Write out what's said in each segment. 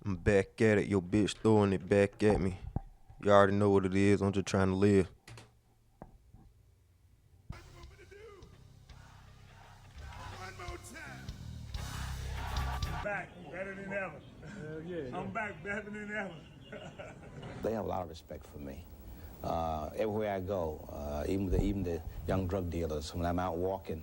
I'm back at it, your bitch throwing it back at me. You already know what it is, I'm just trying to live. Back better than ever. Yeah. I'm back better than ever. They have a lot of respect for me. Everywhere I go, even the young drug dealers, when I'm out walking,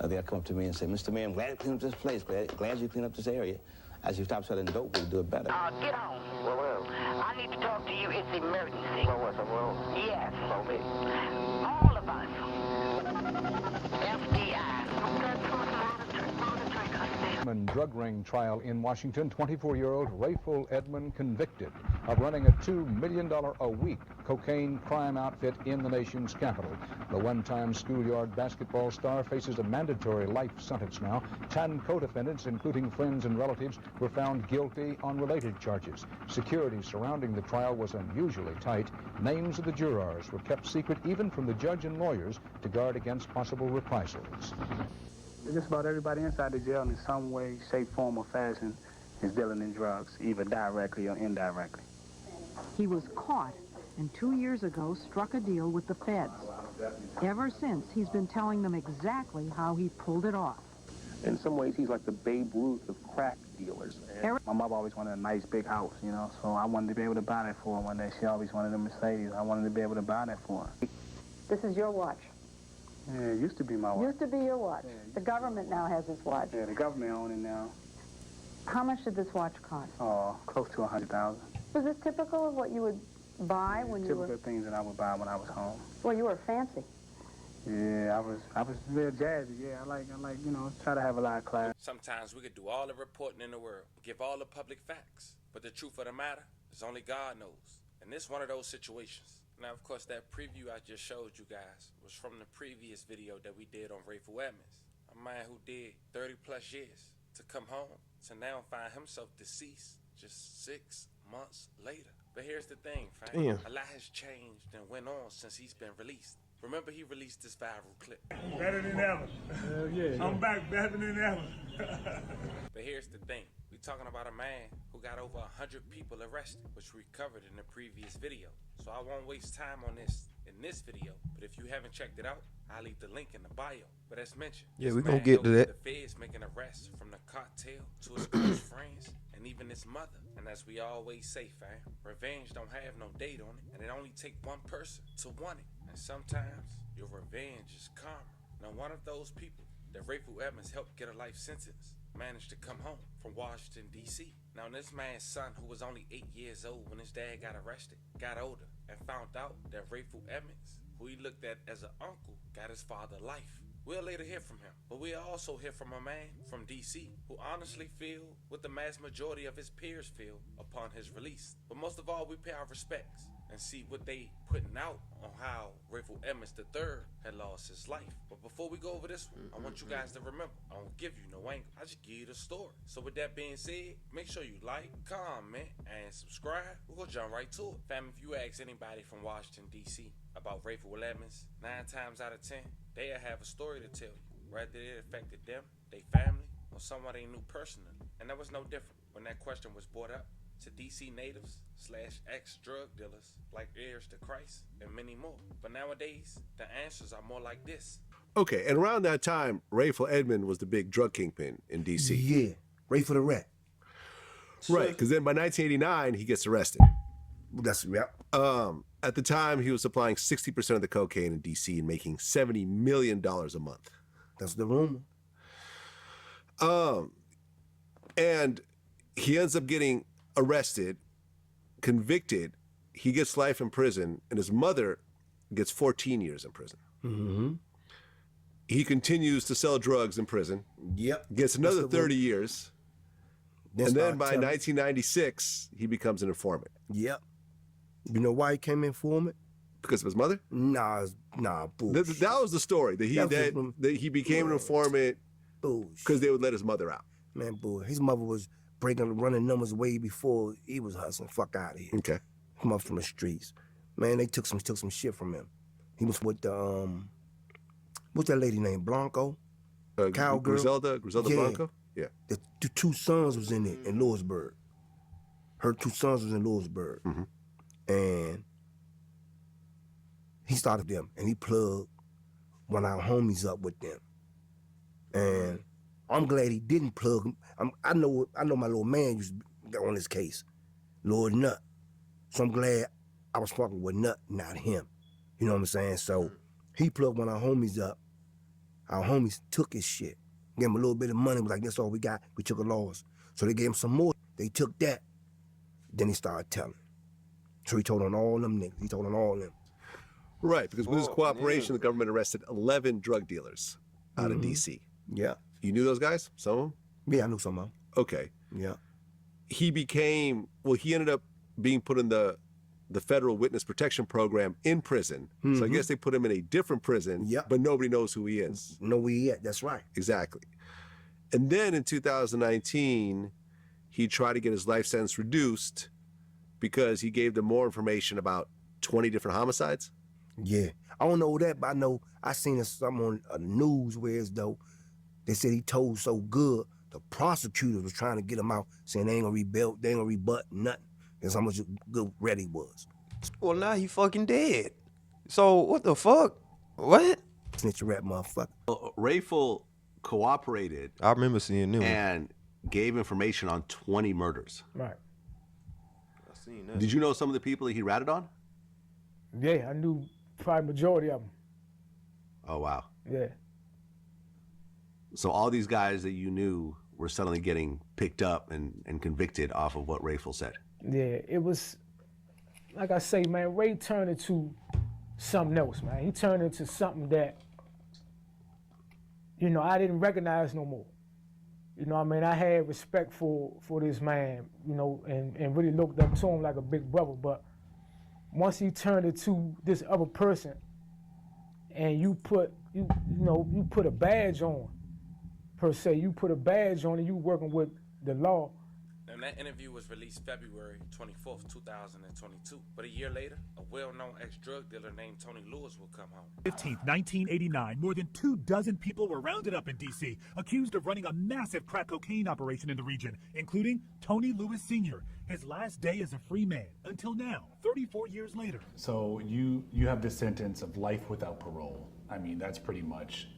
they'll come up to me and say, "Mr. Mayor, I'm glad you cleaned up this place. Glad you cleaned up this area. As you stop selling dope, we'll do it better." Get on. Well, I need to talk to you. It's emergency. Well, yes. All of us. FBI. Drug ring trial in Washington. 24-year-old Rayful Edmond convicted of running a $2 million a week cocaine crime outfit in the nation's capital. The one-time schoolyard basketball star faces a mandatory life sentence now. 10 co-defendants, including friends and relatives, were found guilty on related charges. Security surrounding the trial was unusually tight. Names of the jurors were kept secret even from the judge and lawyers to guard against possible reprisals. Just about everybody inside the jail in some way, shape, form, or fashion is dealing in drugs, either directly or indirectly. He was caught and 2 years ago struck a deal with the feds. Ever since, he's been telling them exactly how he pulled it off. In some ways, he's like the Babe Ruth of crack dealers. My mother always wanted a nice big house, you know, so I wanted to be able to buy that for her one day. She always wanted a Mercedes. I wanted to be able to buy that for her. This is your watch. Yeah, it used to be my watch. Used to be your watch. Yeah, The government now has this watch. Yeah, the government owns it now. How much did this watch cost? Oh, close to $100,000. Was this typical of what you would buy when you were... Typical things that I would buy when I was home. Well, you were fancy. Yeah, I was real jazzy. Yeah, I like, you know, try to have a lot of class. Sometimes we could do all the reporting in the world, give all the public facts, but the truth of the matter is only God knows. And this is one of those situations. Now, of course, that preview I just showed you guys was from the previous video that we did on Rayful Edmonds, a man who did 30 plus years to come home to now find himself deceased just 6 months later. But here's the thing, fam. Damn. A lot has changed and went on since he's been released. Remember, he released this viral clip. Better than ever. Yeah. I'm back better than ever. But here's the thing. We're talking about a man who got over 100 people arrested, which we covered in the previous video. So I won't waste time on this in this video, but if you haven't checked it out, I'll leave the link in the bio. But as mentioned, Yeah, this we gonna man get to knows that. The feds making arrests from the cartel to his close friends and even his mother. And as we always say, fam, revenge don't have no date on it, and it only take one person to want it. And sometimes your revenge is karma. Now, one of those people that Rayful Edmonds helped get a life sentence managed to come home from Washington, D.C. Now, this man's son, who was only 8 years old when his dad got arrested, got older and found out that Rayful Edmonds, who he looked at as an uncle, got his father life. We'll later hear from him, but we'll also hear from a man from D.C. who honestly feel what the mass majority of his peers feel upon his release. But most of all, we pay our respects and see what they putting out on how Rayful Edmonds III had lost his life. But before we go over this one, I want you guys to remember, I don't give you no angle, I just give you the story. So with that being said, make sure you like, comment, and subscribe. We're gonna jump right to it. Fam, if you ask anybody from Washington, D.C. about Rayful Edmonds, 9 times out of 10, they'll have a story to tell you, whether it affected them, their family, or someone they knew personally. And that was no different when that question was brought up to DC natives / ex-drug dealers like heirs to Christ and many more. But nowadays, the answers are more like this. Okay, and around that time, Rayful Edmond was the big drug kingpin in D.C. Yeah, Rayful the Rat. Right, because then by 1989, he gets arrested. That's, yeah. At the time, he was supplying 60% of the cocaine in D.C. and making $70 million a month. That's the rumor. And he ends up getting arrested, convicted. He gets life in prison, and his mother gets 14 years in prison. Mm-hmm. He continues to sell drugs in prison. Yep. Gets another 30 years. That's and then by telling. 1996, he becomes an informant. Yep. You know why he came informant? Because of his mother? Nah, bullshit. That was the story, that he became an informant because they would let his mother out. Man, boy, his mother was running numbers way before he was hustling. Fuck out of here. Okay. Come up from the streets. Man, they took some shit from him. He was with the, what's that lady named? Blanco? Cowgirl? Griselda yeah. Blanco? Yeah. The 2 sons was in it in Lewisburg. Her 2 sons was in Lewisburg. And he started them, and he plugged one of our homies up with them. And I'm glad he didn't plug him. I know my little man used to get on this case, Lord Nut. So I'm glad I was fucking with Nut, not him. You know what I'm saying? So he plugged one of our homies up. Our homies took his shit, gave him a little bit of money, was like, that's all we got. We took a loss. So they gave him some more. They took that. Then he started telling. So he told on all them niggas. He told on all them. Right, because with his cooperation, the government arrested 11 drug dealers out of D.C. Yeah. You knew those guys? Some of them? Yeah, I knew some of them. Okay. Yeah. He ended up being put in the federal witness protection program in prison. So I guess they put him in a different prison, but nobody knows who he is. Know who he is, that's right. Exactly. And then in 2019, he tried to get his life sentence reduced because he gave them more information about 20 different homicides. Yeah. I don't know that, but I know I seen something on the news where as though they said he told so good, the prosecutors was trying to get him out, saying they ain't gonna rebut nothing. That's how much good red he was. Well, now he fucking dead. So what the fuck? What? Snitch a rat motherfucker. Rayful cooperated. I remember seeing them. And gave information on 20 murders. Right. I seen that. Did you know some of the people that he ratted on? Yeah, I knew probably majority of them. Oh, wow. Yeah. So all these guys that you knew were suddenly getting picked up and convicted off of what Rayful said. Yeah, it was, like I say, man, Ray turned into something else, man. He turned into something that, you know, I didn't recognize no more. You know what I mean? I had respect for this man, you know, and really looked up to him like a big brother. But once he turned into this other person and you put a badge on, per se, you put a badge on and you working with the law. And that interview was released February 24th, 2022. But a year later, a well-known ex-drug dealer named Tony Lewis will come home. 15th, 1989, more than 24 people were rounded up in D.C., accused of running a massive crack cocaine operation in the region, including Tony Lewis Sr., his last day as a free man, until now, 34 years later. So you have this sentence of life without parole. I mean, that's pretty much...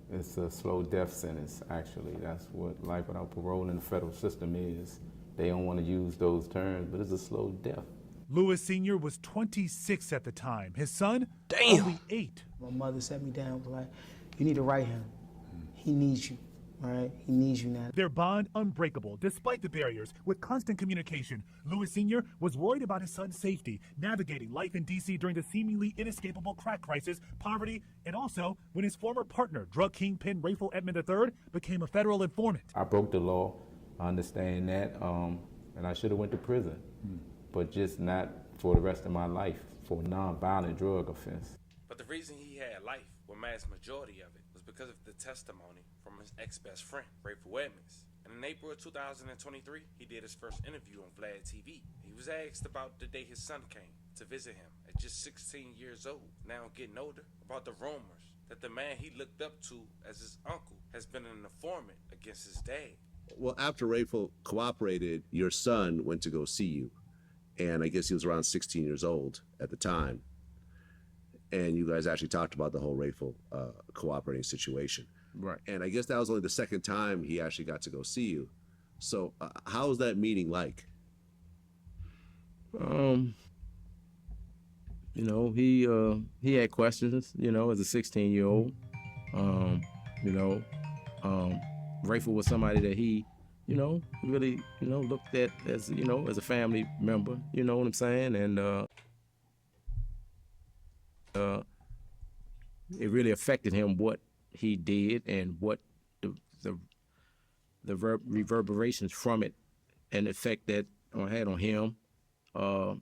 It's a slow death sentence, actually. That's what life without parole in the federal system is. They don't want to use those terms, but it's a slow death. Lewis Sr. was 26 at the time. His son, only 8. My mother sat me down and was like, you need to write him. He needs you, all right? He needs you now. Their bond unbreakable, despite the barriers. With constant communication, Lewis Sr. was worried about his son's safety, navigating life in D.C. during the seemingly inescapable crack crisis, poverty, and also when his former partner, drug kingpin Rayful Edmond III, became a federal informant. I broke the law. I understand that, and I should have went to prison, but just not for the rest of my life for a non-violent drug offense. But the reason he had life, the vast majority of it, was because of the testimony from his ex-best friend, Rayful Edmonds. And in April of 2023, he did his first interview on Vlad TV. He was asked about the day his son came to visit him at just 16 years old, now getting older, about the rumors that the man he looked up to as his uncle has been an informant against his dad. Well, after Rayful cooperated, your son went to go see you. And I guess he was around 16 years old at the time. And you guys actually talked about the whole Rayful cooperating situation. Right. And I guess that was only the second time he actually got to go see you. So how was that meeting like? You know, he had questions, you know, as a 16-year-old. Rayful was somebody that he, you know, really, you know, looked at as, you know, as a family member, you know what I'm saying? And it really affected him what he did and what the reverberations from it and the effect that had on him. A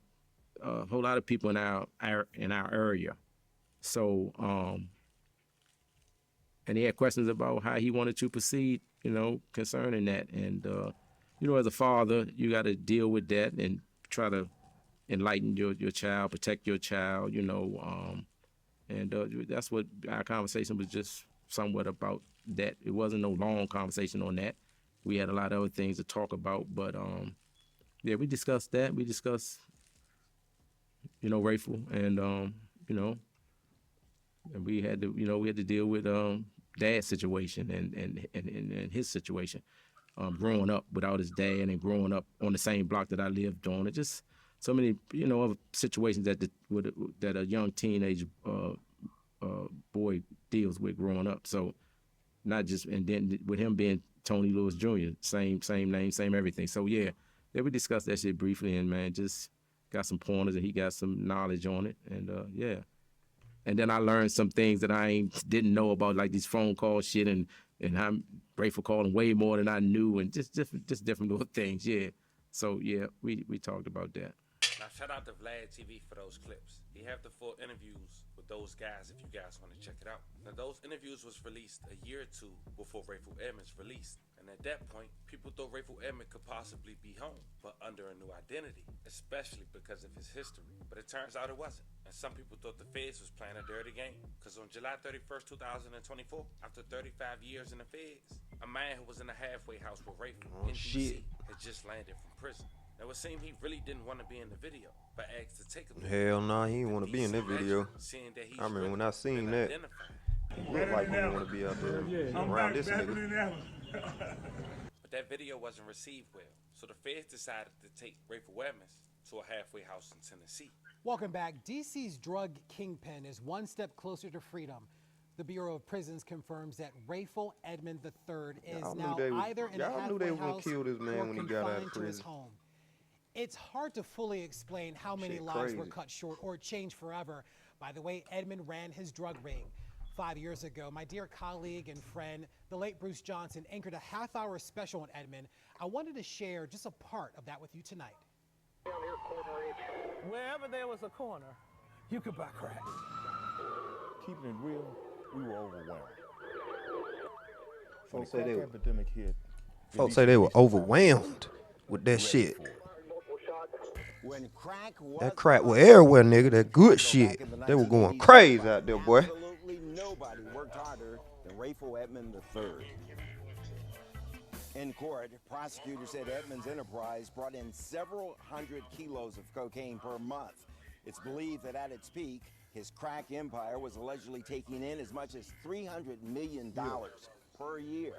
whole lot of people in our area. So, and he had questions about how he wanted to proceed, you know, concerning that. And, you know, as a father, you got to deal with that and try to enlighten your child, protect your child, you know. And that's what our conversation was, just somewhat about that. It wasn't no long conversation on that. We had a lot of other things to talk about, but, yeah, we discussed that. We discussed, Rayful, and and we had to deal with dad's situation and his situation, growing up without his dad and growing up on the same block that I lived on. It just so many other situations that a young teenage boy deals with growing up. So not just, and then with him being Tony Lewis Jr., same name, same everything. So yeah, we discussed that shit briefly, and man, just got some pointers, and he got some knowledge on it, and yeah. And then I learned some things that I didn't know about, like these phone call shit, and I'm grateful calling way more than I knew, and just different little things. Yeah. So yeah, we talked about that. Now shout out to Vlad TV for those clips. He have the full interviews with those guys if you guys want to check it out. Now those interviews was released a year or two before Rayful Edmonds released. And at that point, people thought Rayful Edmonds could possibly be home, but under a new identity, especially because of his history. But it turns out it wasn't. And some people thought the feds was playing a dirty game. Because on July 31st, 2024, after 35 years in the feds, a man who was in a halfway house with Rayful in DC had just landed from prison. Now it seemed he really didn't want to be in the video, but asked to take a video. Hell nah, he didn't want to be in that video. I remember when I seen that, he looked like he didn't want to be out there around this nigga. But that video wasn't received well, so the feds decided to take Rayful Edmonds to a halfway house in Tennessee. Welcome back. DC's drug kingpin is one step closer to freedom. The Bureau of Prisons confirms that Rayful Edmond III is now either in a halfway house or confined to his home. It's hard to fully explain how many lives were cut short or changed forever by the way Edmond ran his drug ring. 5 years ago, my dear colleague and friend, the late Bruce Johnson, anchored a half-hour special on Edmond. I wanted to share just a part of that with you tonight. Wherever there was a corner, you could buy crack. Keeping it real, we were overwhelmed. Folks say they were, epidemic hit. folks say they were overwhelmed with that shit. When That crack was everywhere, nigga. That good shit. They were going crazy out there, boy. Absolutely nobody worked harder than Rayful Edmond III. In court, prosecutors said Edmond's enterprise brought in several hundred kilos of cocaine per month. It's believed that at its peak, his crack empire was allegedly taking in as much as $300 million per year.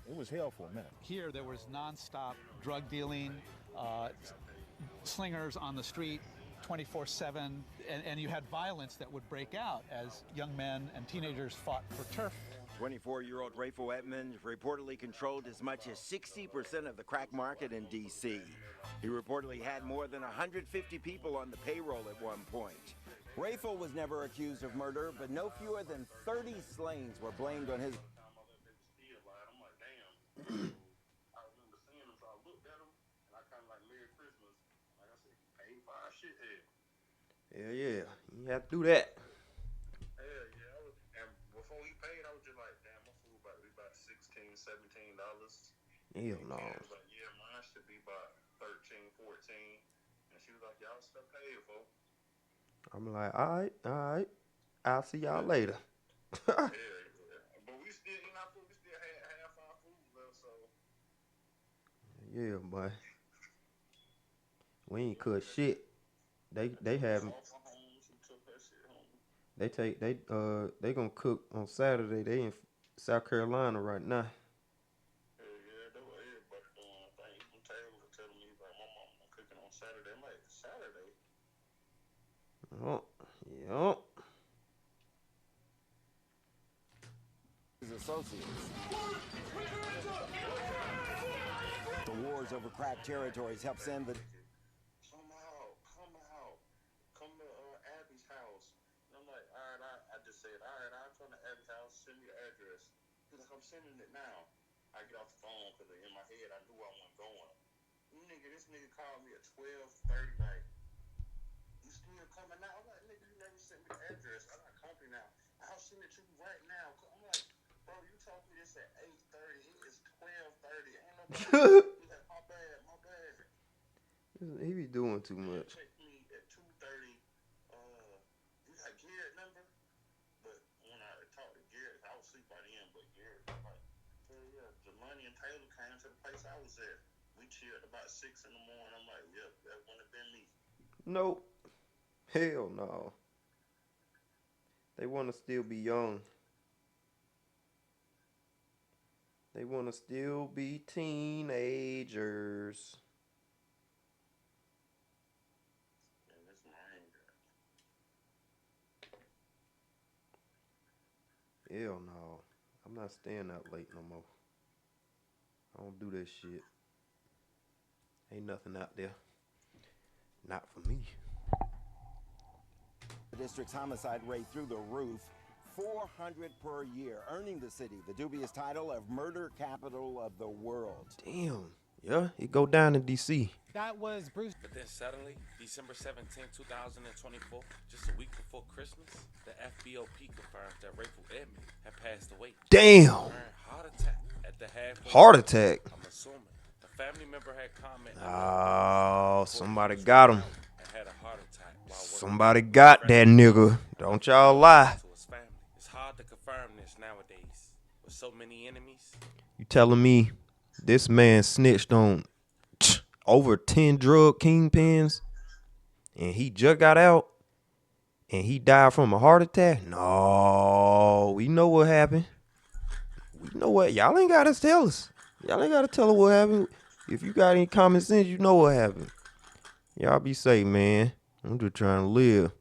It was hell for a minute. Here, there was nonstop drug dealing, slingers on the street 24/7, and you had violence that would break out as young men and teenagers fought for turf. 24-year-old Rayful Edmonds reportedly controlled as much as 60% of the crack market in D.C. He reportedly had more than 150 people on the payroll at one point. Rayful was never accused of murder, but no fewer than 30 slayings were blamed on his... Yeah, yeah. You have to do that. And before he paid, I was just like, damn, my food about to be about $16, $17. Hell no. I was like, yeah, mine should be about 13, 14. And she was like, y'all stuff paid for. I'm like, all right. I'll see y'all later. Yeah. But we still, we still had half our food left, so. Yeah, boy. We ain't cut shit. They have. They gonna cook on Saturday. They in South Carolina right now. Yeah, that's what everybody doing. I think even Taylor was telling me like my mom cooking on Saturday. I'm like, Saturday? Yup. his associates. The wars over crack territories help send the... Come to Abby's house. And I'm like, all right, I just said, all right, I'll come to Abby's house, send me the address. He's like, I'm sending it now. I get off the phone because in my head I knew I wasn't going. This nigga called me at 12:30 like, you still coming out? I'm like, nigga, you never sent me the address. I got company now. I'll send it to you right now. I'm like, bro, you told me this at 8:30. It is 12:30. Ain't nobody. He's like, my bad. He be doing too much. Check me at 2:30. You got Garrett number? But when I talked to Garrett, I was asleep by the end, but Garrett was like, yeah, Jelani and Taylor came to the place I was at. We till about 6 in the morning. I'm like, yep, that wouldn't have been me. Nope. Hell no. They want to still be young. They want to still be teenagers. Yeah, that's my anger. Hell no. I'm not staying out late no more. I don't do that shit. Ain't nothing out there. Not for me. The district's homicide rate through the roof, 400 per year, earning the city the dubious title of murder capital of the world. Damn. Yeah, it go down in D.C. That was Bruce. But then suddenly, December 17, 2024, just a week before Christmas, the FBOP confirms that Rayful Edmond had passed away. Damn. Heart attack at the halfway. Heart attack. I'm assuming the family member had commented. Oh, somebody got him. Had a heart attack while somebody got that nigga. Don't y'all lie. To his family. It's hard to confirm this nowadays with so many enemies. You telling me this man snitched on over 10 drug kingpins and he just got out and he died from a heart attack? No, we know what happened. We know what. Y'all ain't got to tell us. Y'all ain't got to tell us what happened. If you got any common sense, you know what happened. Y'all be safe, man. I'm just trying to live.